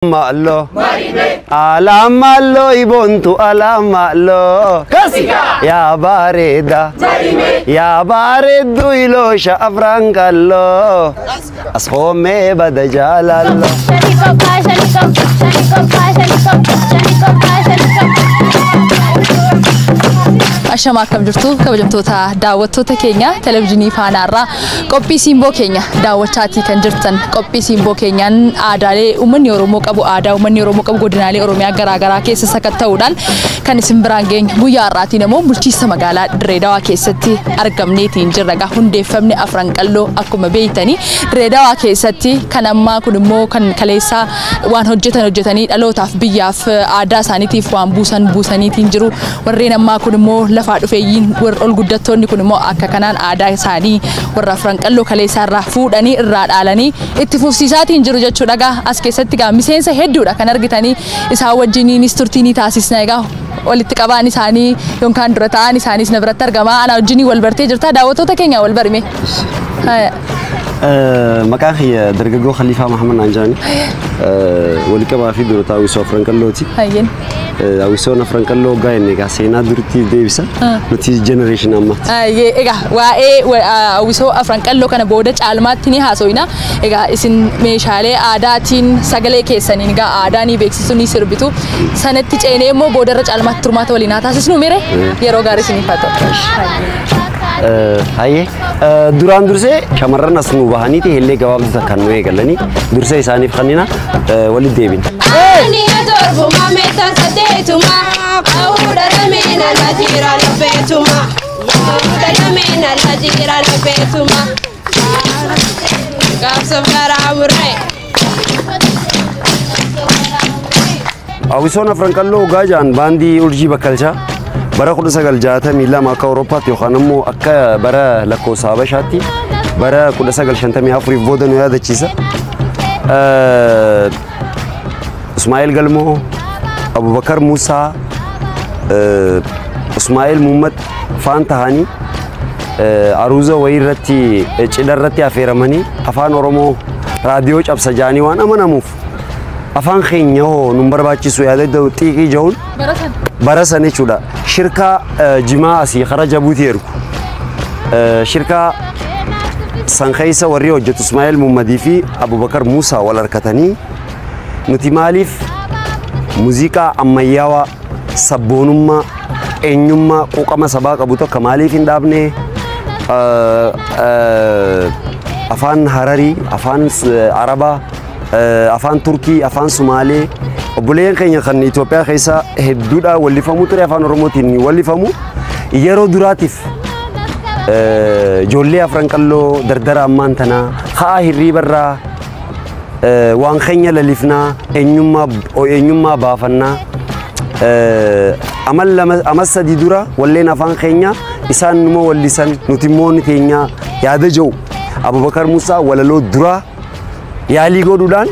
Malo, alam malo ibontu alam malo. Kasika ya bareda, ya baredu ilosha afrangallo. Ashome badajalallo. Ashama akkam jirtu kabajamtoota daawwattoota keenya televiizyinii Faanaarraa qophii simboo keenya daawwachaatii kan jirtan qophii simboo keenyaan aadaalee uummanni Oromoo qabu aadaa uummanni Oromoo qabu godinaalee Oromiyaa garaagaraa keessa sakatta'uudhaan kan isin biraan geenye guyyaa har'aatiin immoo bulchiinsa magaalaa Dirree Dawaa keessatti argamneetiin jirra gaa hundeeffamni Afranqalloo akkuma beeytanii Dirree Dawaa keessatti kan ammaa kun immoo kan kaleessaa waan hojjetanii dhalootaaf biyyaaf aadaa isaaniitiif waan buusaniitiin jiru warreen ammaa kun immoo lafaa dhufeeyyiin warra ol guddattoonni kun immoo akka kanaan aadaa isaanii warra Afranqalloo kaleessaa irraa fuudhanii irraa dhaalanii itti fufsiisaatiin jiru jechuudha gaa as keessatti gaa miseensa hedduudha kan argitanii isaan wajjiniinis turtii taasisna egaa walitti qabaan isaanii yookaan dura ta'an isaanis na biratti argama ana wajjinii wal bartee jirta daawwattoota keenya wal barime maqaan kiyya dargaggoo Khaliifaa Mahammad Anjaani walitti qabaa fi dura ta'uu isaa Afranqallooti. Hayyen Awisoon Afranqalloo gaa'inni egaa seenaa duriitti deebisa nuti generation ammaatti. Egaa waa'ee awisoo Afranqalloo kana booda caalmaatti ni haasoina egaa isin meeshaalee aadaatiin sagalee keessaniin egaa aadaa ni beeksisuu ni sirbitu sanatti ceenee immoo boodarra caalmaatti turmaata waliin haa taasisnu mire yeroo gaarii isiniif haa ta'u. Haye duraan dursee shamarran as nu bahaniiti hellee gabaabduu kan nu eegalanii dursee isaaniif kannina walitti deebina. Awisoon Afranqalloo gaajaan baandii urjii bakkalchaa bara 1962 akka Awurooppaatti yookaan immoo akka bara lakkoofsa Habashaatti bara 1954 booda nu yaadachiisa. Ismaa'eel Galmoo, Abubakar Muusaa, Ismaa'eel Muhammad faan tahanii aruuza wayii irratti cidha irratti affeeramanii afaan Oromoo raadiyoo cabsa jaanii waan amanamuuf afaan keenya hoo nu barbaachisu yaadadda xiiqii jahuun barasan jechuudha. Shirkaa jimaa asii karaa Jabuutii ergu shirkaa san keessa warri hojjetu Ismaa'eel Muhammadii fi Abubakar Muusaa wal harkatanii nuti maaliif muuziqaa ammayyaawaa sabboonummaa eenyummaa quuqama sabaa qabu tokko maaliif hin dhaabne afaan Hararii afaan Arabaa afaan Turkii afaan Sumaalee obboleen keenya kan Itoophiyaa keessa hedduudha wallifamu ture afaan Oromootiin wallifamu yeroo duraatiif ijoollee Afranqalloo dardara ammaan tanaa haa hirriibarraa waan keenya lalifnaa eenyummaa baafannaa amal sadii dura walleen afaan keenya isaan numa wallisan nuti immoo ni teenya yaada jiru Abubakar Muusaa walaloo dura yaalii godhuudhaan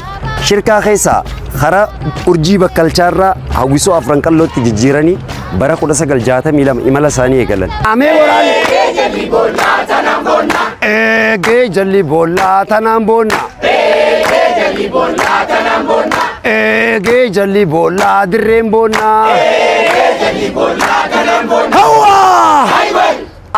shirkaa keessaa karaa urjii bakkalchaarraa hawwisoo Afranqallootti jijjiiranii bara 1962 imala isaanii eegalan. Amee waraane jalli bollaa tanaan boonna. Eegee jalli bollaa tanaan boonna. Eegee jalli bollaa tanaan boonna. Eegee jalli bollaa dirreen boonna. Eegee jalli bollaa tanaan boonna. Hawwaa!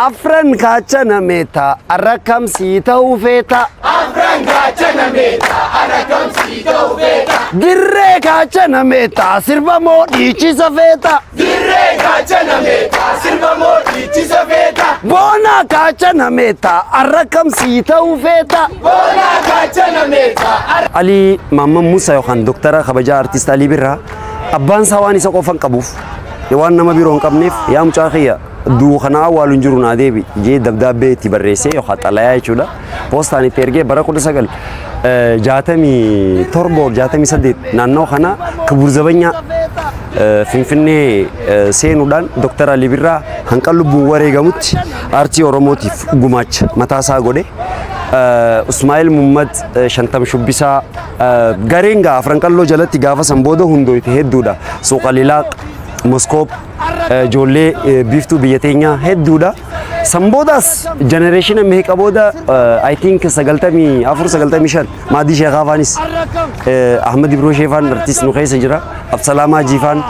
Afran kaachana meeta arrakam sii ta'uu feeta. Afran kaachana meeta arrakam sii ta'uu feeta. Dirree kaachana meeta sirba moo dhiichisa feeta. Dirree kaachana meeta sirba moo dhiichisa feeta. Boona kaachana meeta arrakam sii ta'uu feeta. Boona kaachana meeta. Ali Maamman Muusaa yookaan Doktara kabajaa artist Alii Birraa abbaan isaa waan isa qofan qabuuf waan nama biroo hin qabneef yaa mucaa kiyya duukanaa awwaaluun jiru naa deebi jee dabdaabbee itti barreessee yookaan xalayaa jechuudha poostaan itti ergee bara 1967 naannoo kana Kibur Zabanyaa Finfinnee seenuudhaan Doktara Alii Birraa hanqa lubbuun wareegamutti aartii Oromootiif gumaacha mataasaa godhe Ismaa'eel Muhammad shantam shubbisaa gareen gaa Afranqalloo jalatti gaafa san booda hundooyte hedduudha Suuqa Lilaaq Moskoop ijoollee biiftuu biyya teenyaa hedduudha سمبوداس جنريشن مهك أبودا I think سجلتمي أفر سجلتمي شان ما دي شيخ فانيس أحمد إبرو شيفان رتيس نخيس جرا أبسلامة جيفان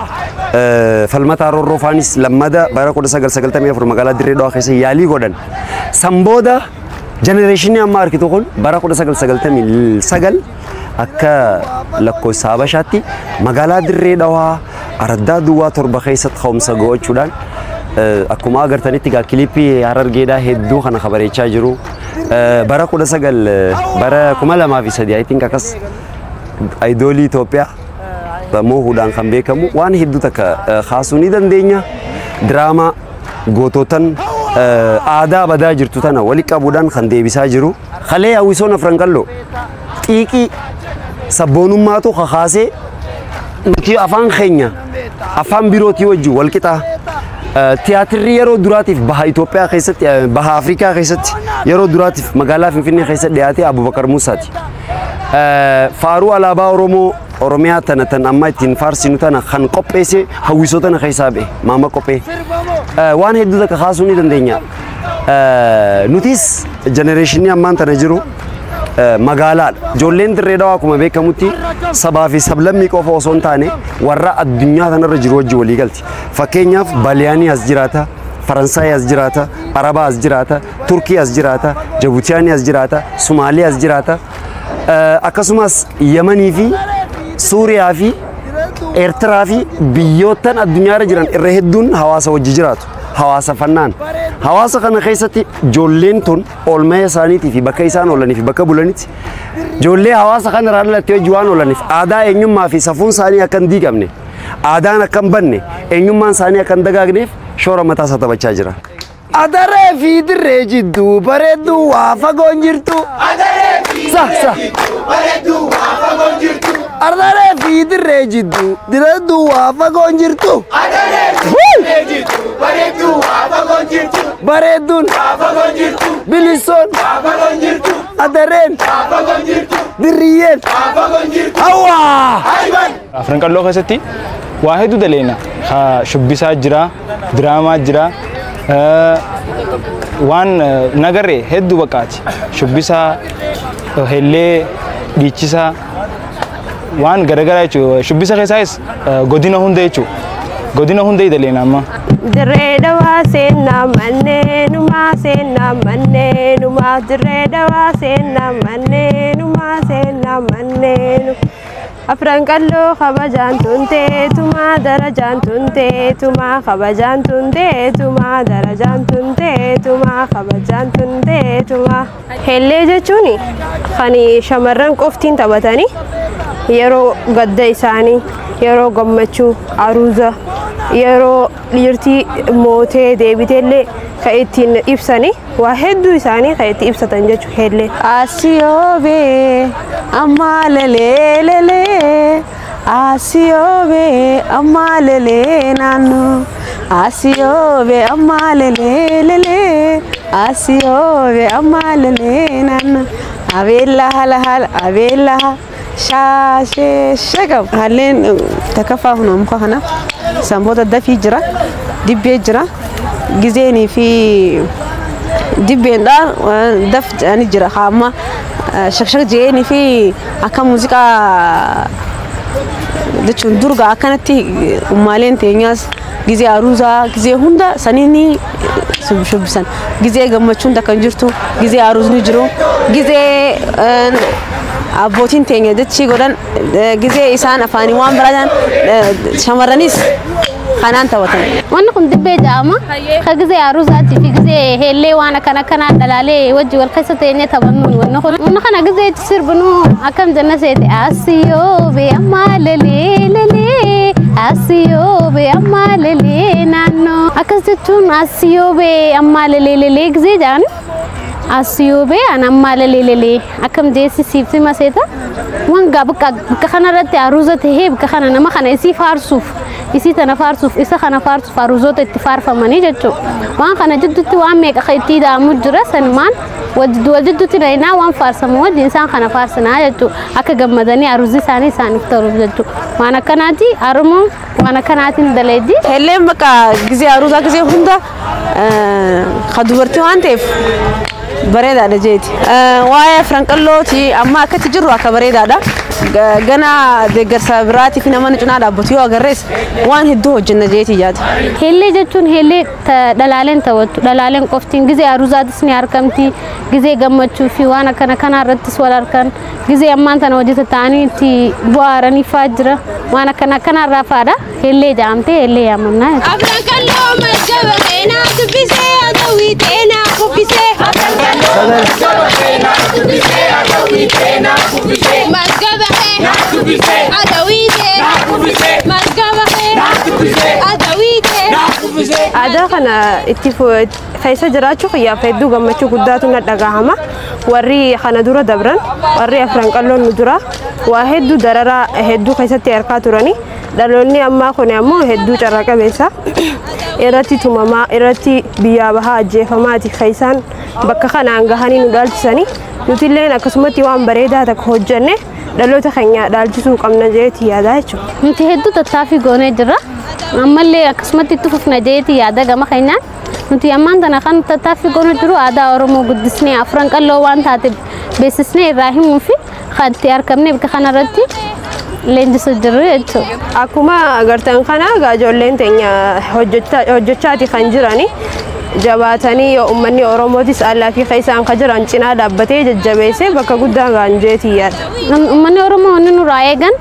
فلمت أرورو فانيس لما دا برا كودا سجلتمي أفر مقالة دري دوا خيس يالي كودن سمبودا جنريشن أمار كتوكون برا كودا سجلتمي سجل أكا لكو سابا شاتي مقالة دري دوا أردا دوا تربا خيسة خمسة جوج شدان أكما أقدر تيجا كليبي هرر جدا هدو خنا خبري تشاجرو برا كودا سجل برا كمالا ما في سدي I think أكاس أيدولي توبيا مو هودان خمبي كمو وان هدو تك خاصوني دندينيا دراما غوتوتن آدا بدا جرتوتنا ولي كابودان خندي بيساجرو خليه أويسون فرنكالو تيكي سبونو ماتو خاصة نتي أفان خينيا أفان بيروتي وجو والكتا تياتري يرو دراتيف بها إثيوبيا خيست بها أفريقيا خيست يرو دراتيف مقالة فيني خيست دياتي أبو بكر موسى فارو على با أوروميا تن أما تين فارسي نتنا خن قبيسي هويسوتنا خيسابه ماما قبي وان هدو ذاك خاصوني دندينيا نوتيس جنريشني أمان تنجرو مقالة جولين تريدوا كم بيكموتي سبا في سبلمي كوفو سونتاني ورا الدنيا تنرجرو جولي قلتي فكينيا بالياني أزجراتا فرنسا أزجراتا عربا أزجراتا تركيا أزجراتا جيبوتياني أزجراتا سومالي أزجراتا أكاسوماس يمني في سوريا في إيرترا في بيوتن الدنيا رجران الرهدون هواسا وججراتو هواسا فنان هواسا خنا خيستي جولين تون أولمي سانيتي في بكيسان ولا في بكابولانيتي جولي هواسا خنا رادلا تيو جوان ولا في آدا إنيوم ما في سفون ساني أكن ديكمني آدا نكم بني إنيوم ما ساني أكن دعاغني شورا متى ستبتشاجرا أدرى في درجدو بردو وافقونجرتو أدرى في درجدو بردو وافقونجرتو أدرى في درجدو بردو وافقونجرتو أدرى في درجدو بردو وافقونجرتو بردون وافقونجرتو بليسون وافقونجرتو أدرين وافقونجرتو دريين وافقونجرتو هوا أيمن فرنكالو خستي واحد دلينا شبيسا جرا دراما جرا وان نغري هدو بقات شبيسا هلي ديچسا وان غرغرا چو شبيسا خيسايس غودينا هوندي دلينا ما دريدوا سينا منينو ما سينا منينو ما دريدوا سينا منينو ما سينا منينو أفرنكالو خبجان تنتي تما درجان تنتي تما خبجان تنتي تما درجان تنتي تما خبجان تنتي تما هلي جتوني خاني شمرن قفتين تبتاني يرو قد إساني يرو قمتشو عروزة يرو ليرتي موتي ديبتيلي كايتين إبساني واحد إساني كايتي إبساتن جتو هلي آسيوبي أما للي آسيوبي أما للي نانو آسيوبي أما للي آسيوبي أما للي نانو أبيلها لها أبيلها شاشة شقب هلين تكفى هنا مخنا سامبودا دفي جرا دبي جرا جزيني في دبين دا دف يعني جرا خامة شكشك جيني في أكم موسيقى دشون درجة أكنتي ومالين تينياس جزء عروسة جزء هوندا سنيني شو بسن جزء جمعشون دا كنجرتو جزء عروس نجرو جزء أبوتين تينيا دتشي قدان جزء إنسان أفاني وان برادان شمرانيس خانان توتن وانا كنت بيجامة خجزء عروساتي في جزء هلي وانا كنا دلالي وجه والقصة تينيا تبنون وانا خنا جزء تصير بنو أكم جنة سيد أسيو بأما للي أسيو بأما للي نانو أكستون أسيو بأما للي جزء جان أسيو بأنا أما للي أكم جيسي سيفتي ما سيدا وان قابك خنا رتي عروسة هي بكخنا نما خنا يسي فارسوف isi tana farsuf isa khana farsuf faruzota ittifarfa mani jeccu waan khana jiddutti waan meeqa khaytida mujra sanman wajiddutti bayna waan farsam wajin san khana farsana jeccu akka gammadani aruzi sani san iftaru jeccu waan akkanati armo وانا كانت دليدي هلي مكا جزي عروضة جزي هندا خدورتي وانتف بريدة على جيتي وايا فرانكلوتي أما كتجروا كبريدة ده جنا دقر سابراتي فينا ما نجنا لابوتيو أجرس وان هدوه جنة جيتي جات هلي جتون هلي دلالين توت دلالين قفتين جزي عروضات سنيار كمتي جزي جمعت شوفي وانا كان رتس ولا كان جزي أما أنت نوديت تاني تي بوارني فجرة وانا كان رافارة هلي جامتي هلي يا ممنا أفرانكلو مسجبنا تبيسي أدويتنا كوبيسي ada kana ittifo faysa jiraachu qiya feddu gammachu guddaatu nadhagahama warri kana dura dabran warri afran qallon dura wa heddu darara heddu kaysatti erka turani dalonni amma kone ammo heddu carraqa beesa irati tumama irati biya baha jefamati kaysan bakka kana angahani nudalchisani nutilleen akkasumatti waan bareedaa takka hojjenne dhaloota keenya dhaalchisuu qabna jeeti yaada jechuudha. Nuti hedduu tattaaffii goonee jirra. Ammallee akkasumatti itti fufna jeeti yaada gama keenyaan. Nuti ammaan tana kan tattaaffii goonee jiru aadaa Oromoo guddisnee afran qalloo waan taate beeksisnee irraa himuu fi kan itti argamne bakka kanarratti leenjisuu jirru jechuudha. Akkuma agartan kana ijoolleen teenya hojjechaati kan jirani. jabaatanii yoo ummanni Oromootis allaa fi keessaan ka jiran cinaa dhaabbatee jajjabeessee bakka guddaa gaanjeetii yaada. Ummanni Oromoo inni nurraa eegan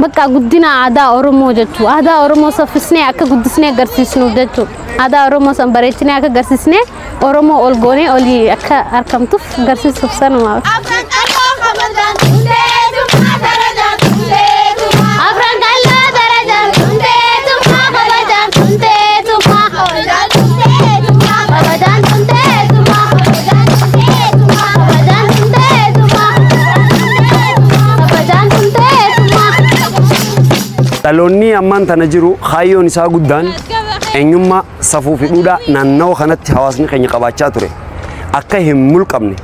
bakka guddina aadaa Oromoo jechuudha. Aadaa Oromoo saffisnee akka guddisnee agarsiisnuuf jechuudha. Aadaa Oromoo san bareechinee akka agarsiisnee Oromoo ol goonee olii akka argamtuuf agarsiisuuf sanumaaf. Dhaloonni ammaan tana jiru kaayyoon isaa guddaan eenyummaa safuu fi duudhaa naannoo kanatti hawaasni keenya qabaachaa ture akka hin mulqabne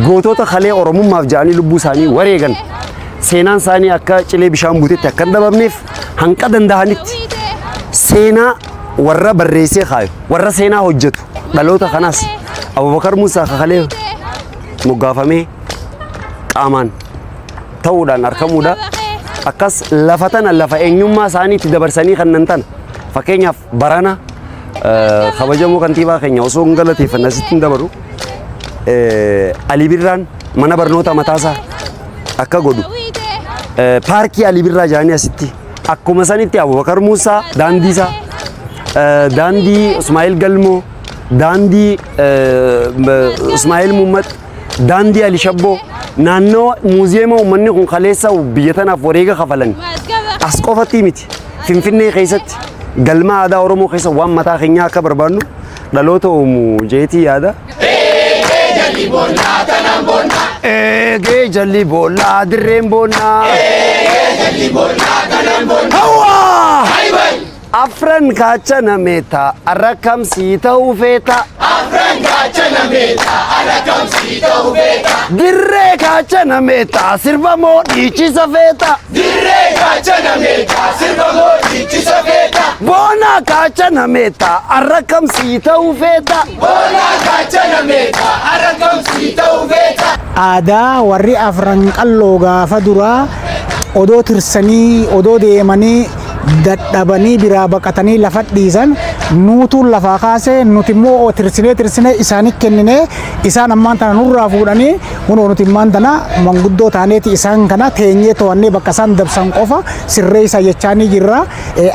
gootota kalee Oromummaaf ja'anii lubbuu isaanii wareegan seenaan isaanii akka cilee bishaan buutetti akka dabamneef hanqa danda'anitti seenaa warra barreessee kaayu warra seenaa hojjetu dhaloota kanaas Abubakar Musaa kalee moggaafamee qaamaan ta'uudhaan argamuudha. Akkas lafatan lafa eenyummaa isaaniitti dabarsanii kannan tan fakkeenyaaf barana kabajamoo kantiibaa keenya osoo galateeffanna sittiin dabaru Ali Birraan mana barnoota mataasaa akka godhu paarkii Ali Birraa jaanii asitti akkuma sanitti Abubakar Musaa daandiisaa daandii Ismaa'eel Galmoo daandii Ismaa'eel Muhammad daandii Ali Shabboo naannoo muuziyeema uummanni kun kaleessa biyya tanaaf wareega kafalan as qofatti miti Finfinnee keessatti galma aadaa Oromoo keessa waan mataa keenyaa akka barbaannu dhaloota uumu jeetii yaada. Eegee jalli boollaa dirreen boonnaa. Hawaa! Afran kaachana meeta arrakamsii ta'uu feeta. Afran kaachana meeta arrakamsii ta'uu feeta. Dirree kaachana meeta sirba moo dhiichisa feeta. Dirree kaachana meeta sirba moo dhiichisa feeta. Boona kaachana meeta arrakamsii ta'uu feeta. Boona kaachana meeta arrakamsii ta'uu feeta. Aadaa warri afran qalloo gaafa duraa odoo tirsanii odoo deemanii dadhabanii biraa baqatanii lafa dhiisan nuutuun lafaa kaasee nuti immoo tirsinee isaanii kennine isaan ammaan tana nurraa fuudhanii kunoo nuti ammaan tana manguddoo taaneeti isaan kana teenyee to'annee bakka isaan dabsan qofa sirree isaa jechaanii jirra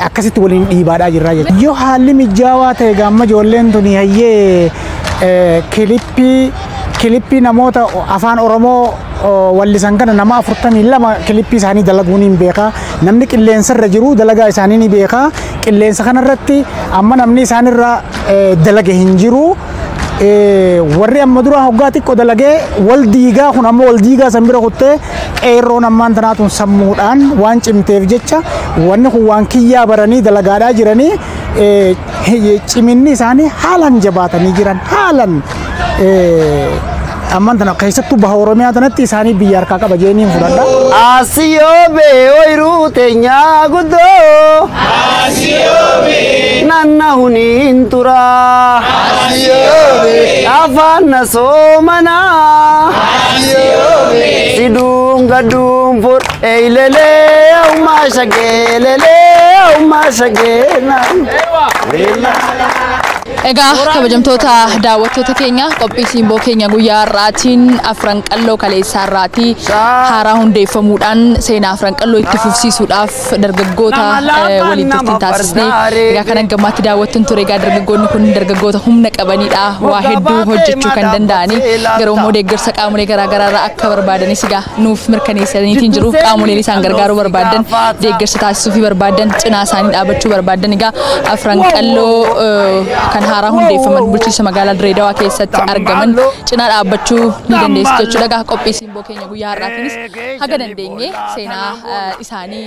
akkasitti waliin dhiibaadhaa jirra jechuudha. Yoo haalli mijaawaa ta'e gaamma ijoolleen tuni hayyee kilippii namoota afaan Oromoo wallisan kana nama 42 kilippii isaanii dalaguun hin beeka namni qilleensa irra jiru dalagaa isaanii ni beeka qilleensa kana irratti amma namni isaan irra dalage hin jiru warri amma dura hoggaa xiqqoo dalagee wal diigaa kun ammoo wal diigaa san bira kuttee qeerroon ammaan tanaatuun sammuudhaan waan cimteef jecha wanni kun waan kiyyaa baranii dalagaadhaa jiranii ciminni isaanii haalan jabaatanii jiran haalan amman tana keessattuu baha Oromiyaa tanatti isaanii biyya harkaa qaba jeeniin fudhadha. Asiyobe oiruu teenyaa guddoo. Asiyobe. Nanna huniin turaa. Asiyobe. Afaan na soomanaa. Asiyobe. Siduun gadduun fur eeylelee uumaa shageelelee uumaa shageenaan. Egaa kabajamtoota daawwattoota keenya qophii Simboo keenya guyyaa har'aatiin afran qalloo kaleessaa irraatii haaraa hundeeffamuudhaan seenaa afran qalloo itti fufsiisuudhaaf dargaggoota waliin turtiin taasisnee egaa kanan gammaatti daawwattuun ture. Egaa dargaggoonni kun dargaggoota humna qabanidha, waa hedduu hojjechuu kan danda'ani, garuu immoo deeggarsa qaamolee garaagaraa irraa akka barbaadanis egaa nuuf mirkaneessaniitiin jiru. Qaamoleen isaan gargaaruu barbaadan, deeggarsa taasisuu fi barbaadan, cinaa isaanii dhaabachuu barbaadan egaa afran qalloo kan haaraa hundeeffaman bulchiinsa magaalaa Dirreedawaa keessatti argaman cinaa dhaabbachuu ni dandeessu jechuudha. Egaa qophii Simboo keenya guyyaa har'aatiinis haga dandeenye seenaa isaanii,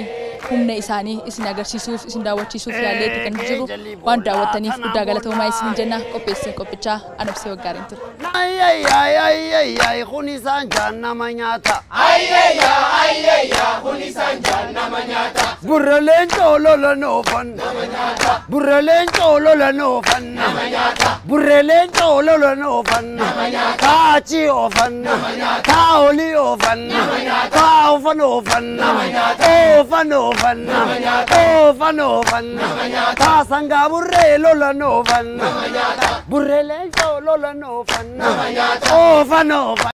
humna isaanii isin agarsiisuuf, isin daawwachiisuuf yaalleetti kan jiru. Waan daawwattaniif guddaa galatoomaa isin jenna. Qopheessee qophichaa anabsee waggaariin ture. Kun isaan jaannama nyaata. Kun isaan jaannama nyaata. Burreleen coolola noofan. Burreleen coolola noofan. Burreleen coolola noofan. Kaachi oofan. Kaoli oofan. Kaofan oofan. Oofan oofan. Oofan oofan. Kaasangaa burree lola noofan. Burreleen coolola noofan. Oofan oofan.